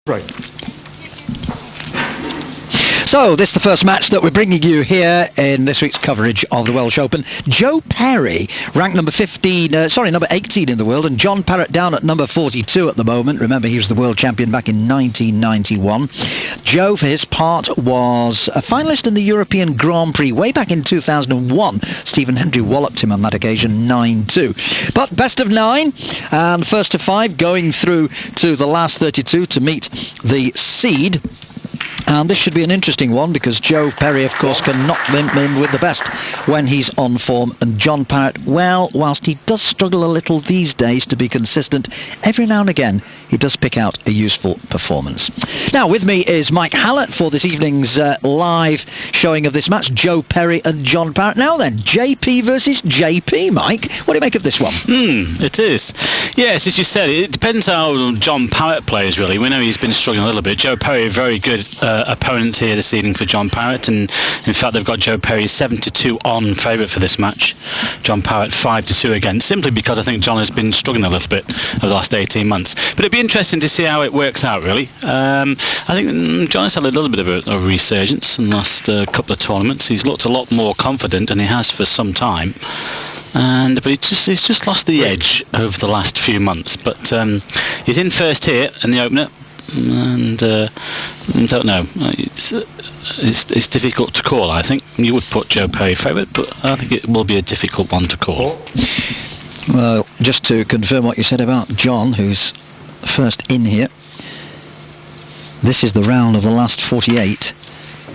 Right. So, this is the first match that we're bringing you here in this week's coverage of the Welsh Open. Joe Perry, ranked number 18 in the world, and John Parrott down at number 42 at the moment. Remember, he was the world champion back in 1991. Joe, for his part, was a finalist in the European Grand Prix way back in 2001. Stephen Hendry walloped him on that occasion 9-2. But best of 9, and first to 5 going through to the last 32 to meet the seed. And this should be an interesting one, because Joe Perry, of course, can knock them in with the best when he's on form. And John Parrott, well, whilst he does struggle a little these days to be consistent, every now and again he does pick out a useful performance. Now, with me is Mike Hallett for this evening's live showing of this match, Joe Perry and John Parrott. Now then, JP versus JP, Mike. What do you make of this one? It is. Yes, as you said, it depends how John Parrott plays, really. We know he's been struggling a little bit. Joe Perry, a very good opponent here this evening for John Parrott, and in fact they've got Joe Perry 7-2 on favourite for this match, John Parrott 5-2 against, simply because I think John has been struggling a little bit over the last 18 months. But it'd be interesting to see how it works out, really. I think John has had a little bit of a resurgence in the last couple of tournaments. He's looked a lot more confident than he has for some time. But he's just lost the edge over the last few months. But he's in first here in the opener, and don't know. It's difficult to call. I think you would put Joe Perry favourite, but I think it will be a difficult one to call. Well, just to confirm what you said about John, who's first in here, this is the round of the last 48,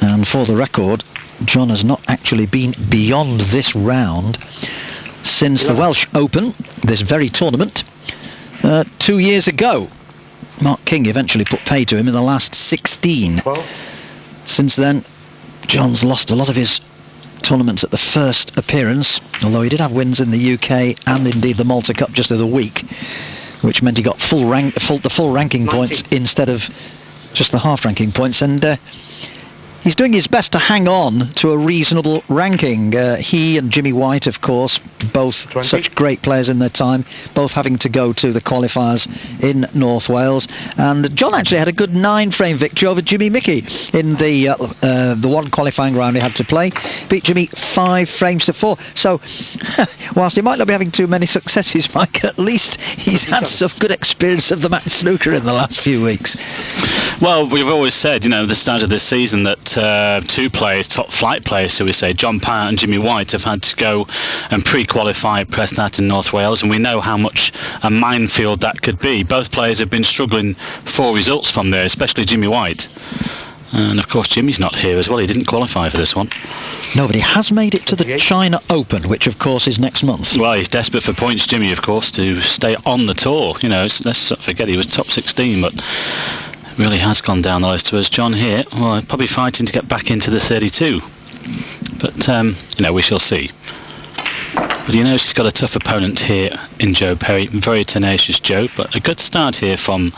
and for the record, John has not actually been beyond this round since the Welsh Open, this very tournament, 2 years ago. Mark King eventually put pay to him in the last 16. Since then, John's lost a lot of his tournaments at the first appearance, although he did have wins in the UK and indeed the Malta Cup just the other week, which meant he got the full ranking points instead of just the half ranking points, and he's doing his best to hang on to a reasonable ranking. He and Jimmy White, of course, both 20. Such great players in their time, both having to go to the qualifiers in North Wales. And John actually had a good 9-frame victory over Jimmy Mickey in the one qualifying round he had to play. Beat Jimmy 5 frames to 4. So, whilst he might not be having too many successes, Mike, at least he's had some good experience of the match snooker in the last few weeks. Well, we've always said, the start of this season, that two players, top flight players, so we say, John Parrott and Jimmy White, have had to go and pre-qualify at Preston in North Wales, and we know how much a minefield that could be. Both players have been struggling for results from there, especially Jimmy White. And of course Jimmy's not here as well. He didn't qualify for this one. No, but he has made it to the China Open, which of course is next month. Well, he's desperate for points, Jimmy, of course, to stay on the tour. Let's not forget he was top 16, but really has gone down the list. Whereas John here, well, probably fighting to get back into the 32. But we shall see. But he's got a tough opponent here in Joe Perry. Very tenacious Joe, but a good start here from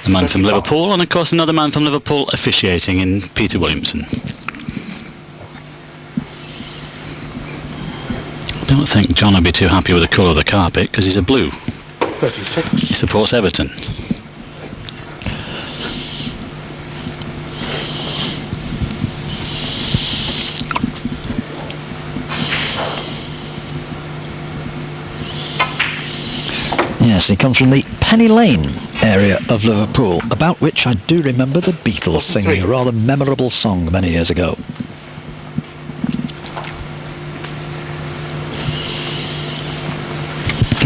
the man from Liverpool, and of course another man from Liverpool officiating in Peter Williamson. I don't think John will be too happy with the colour of the carpet, because he's a blue. 36. He supports Everton. Yes, he comes from the Penny Lane area of Liverpool, about which I do remember the Beatles singing a rather memorable song many years ago.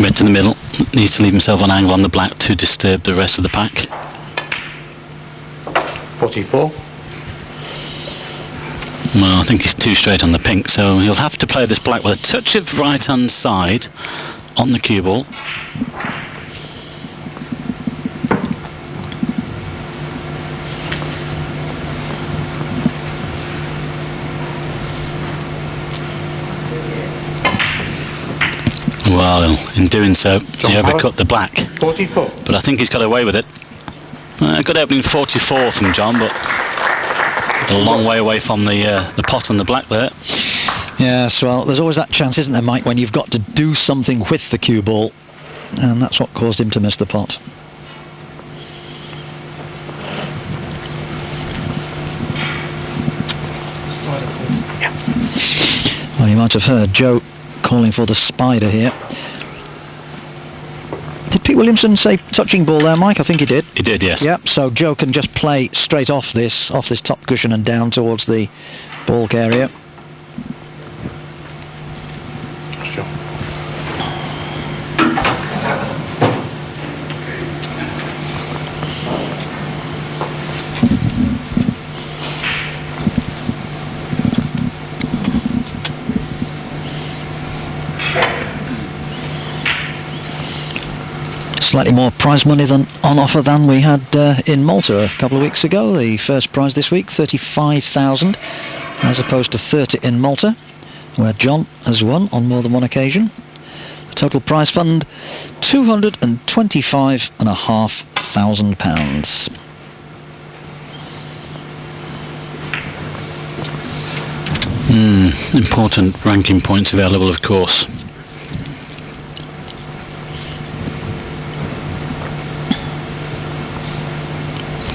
Red to the middle, needs to leave himself on angle on the black to disturb the rest of the pack. 44. Well, I think he's too straight on the pink, so he'll have to play this black with a touch of right-hand side on the cue ball. Well, in doing so, he overcut the black. 44. But I think he's got away with it. Good opening 44 from John, but a long way away from the pot on the black there. Yes, well, there's always that chance, isn't there, Mike, when you've got to do something with the cue ball, and that's what caused him to miss the pot. You might have heard Joe calling for the spider here. Did Pete Williamson say touching ball there, Mike? I think he did. He did, yes. Yep, so Joe can just play straight off this top cushion and down towards the balk area. Sure. Slightly more prize money than on offer than we had in Malta a couple of weeks ago. The first prize this week, 35,000, as opposed to 30 in Malta, where John has won on more than one occasion. The total prize fund, £225,500. Important ranking points available, of course.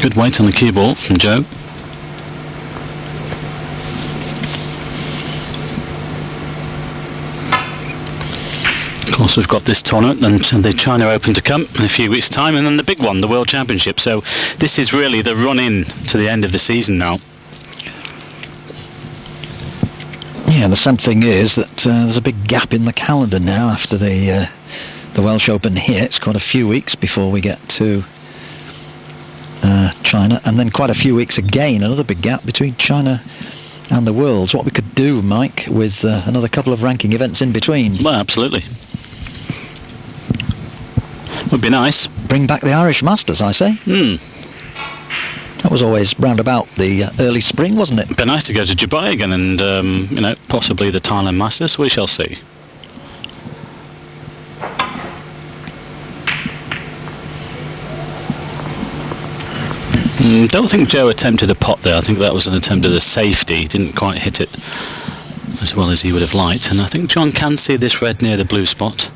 Good weight on the cue ball from Joe. Of course, we've got this tournament and the China Open to come in a few weeks' time, and then the big one, the World Championship. So this is really the run-in to the end of the season now. Yeah, the sad thing is that there's a big gap in the calendar now after the Welsh Open here. It's quite a few weeks before we get to China, and then quite a few weeks again, another big gap between China and the Worlds. What we could do, Mike, with another couple of ranking events in between. Well, absolutely. Would be nice. Bring back the Irish Masters, I say. That was always round about the early spring, wasn't it? It'd be nice to go to Dubai again and, possibly the Thailand Masters. We shall see. Don't think Joe attempted a pot there. I think that was an attempt at a safety. Didn't quite hit it as well as he would have liked. And I think John can see this red near the blue spot.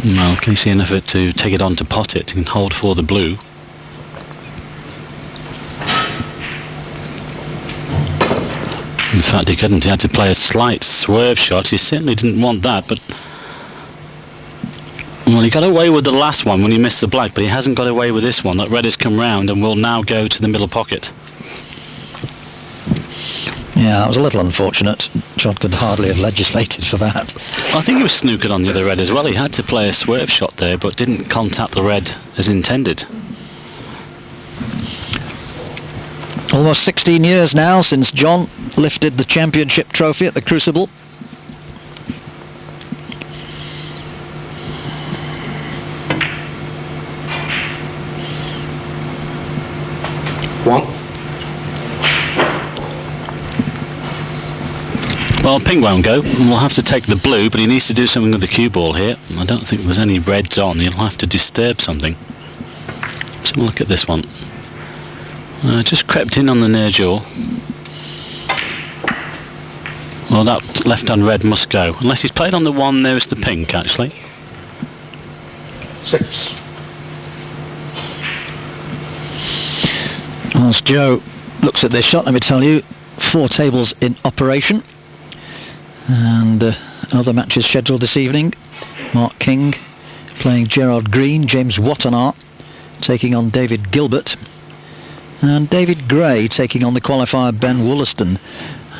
Well, can he see enough of it to take it on to pot it and hold for the blue? In fact, he couldn't. He had to play a slight swerve shot. He certainly didn't want that, but... Well, he got away with the last one when he missed the black, but he hasn't got away with this one. That red has come round and will now go to the middle pocket. Yeah, that was a little unfortunate. John could hardly have legislated for that. I think he was snookered on the other red as well. He had to play a swerve shot there, but didn't contact the red as intended. Almost 16 years now since John lifted the championship trophy at the Crucible. One. Well, pink won't go, and we'll have to take the blue, but he needs to do something with the cue ball here. I don't think there's any reds on. He'll have to disturb something. So we'll look at this one. Just crept in on the near jaw. Well, that left-hand red must go, unless he's played on the one nearest the pink, actually. 6. As Joe looks at this shot, let me tell you, 4 tables in operation. And other matches scheduled this evening. Mark King playing Gerard Green, James Wattenart taking on David Gilbert, and David Gray taking on the qualifier Ben Wollaston.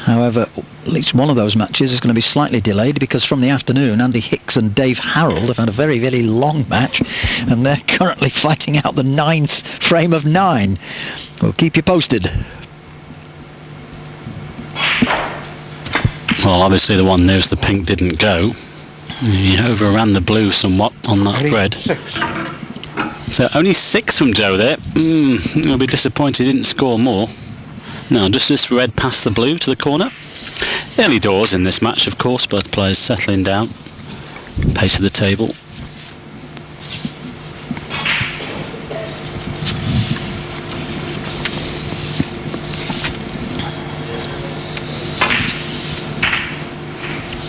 However, at least one of those matches is going to be slightly delayed because from the afternoon, Andy Hicks and Dave Harrold have had a very, very long match, and they're currently fighting out the 9th frame of 9. We'll keep you posted. Well, obviously the one nearest the pink didn't go. He overran the blue somewhat on that red. 6. So only 6 from Joe there. He'll be disappointed he didn't score more. Now, just this red past the blue to the corner. Early doors in this match, of course, both players settling down. Pace of the table.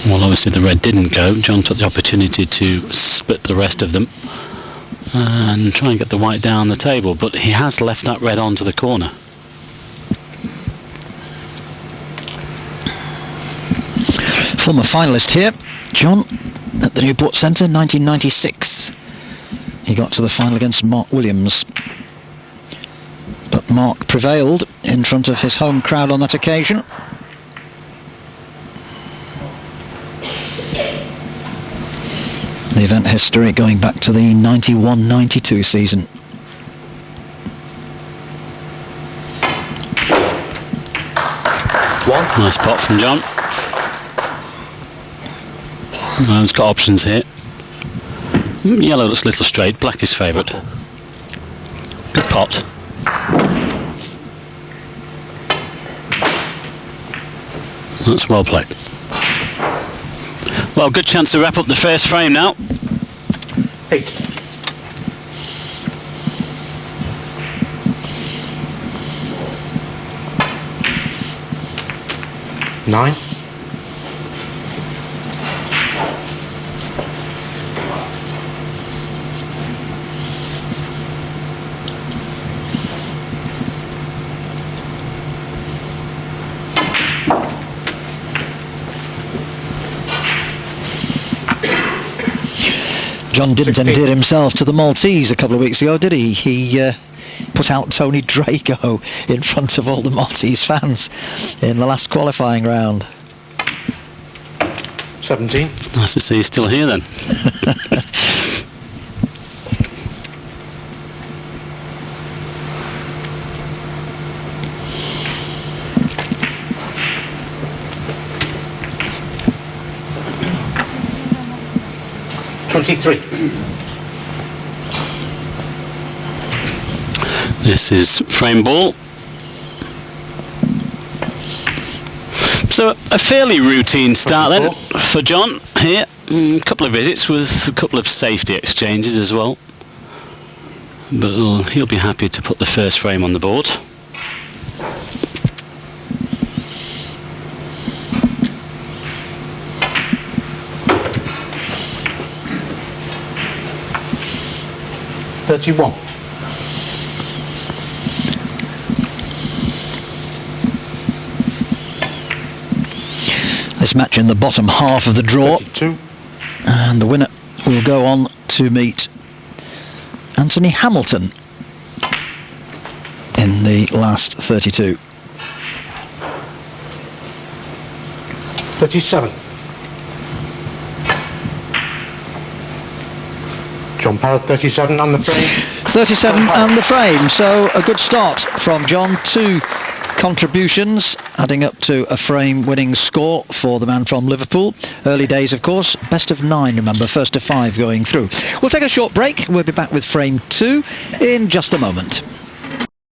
Well, obviously the red didn't go. John took the opportunity to split the rest of them and try and get the white down the table, but he has left that red onto the corner. Former finalist here, John, at the Newport Centre, 1996. He got to the final against Mark Williams. But Mark prevailed in front of his home crowd on that occasion. The event history going back to the 91-92 season. One. Nice pot from John. He's got options here. Yellow looks a little straight, black is favourite. Good pot. That's well played. Well, good chance to wrap up the first frame now. 8. Nine. 'John didn't 16. endear himself to the Maltese a couple of weeks ago, did he? He put out Tony Drago in front of all the Maltese fans in the last qualifying round. 17. It's nice to see he's still here then. This is frame ball. So a fairly routine start then for John here. A couple of visits with a couple of safety exchanges as well. But he'll be happy to put the first frame on the board. This match in the bottom half of the draw, 32. and the winner will go on to meet Anthony Hamilton in the last 32. 37. John Parrott, 37 on the frame. 37 and the frame, so a good start from John. 2 contributions, adding up to a frame winning score for the man from Liverpool. Early days, of course, best of 9, remember, first to 5 going through. We'll take a short break. We'll be back with frame 2 in just a moment.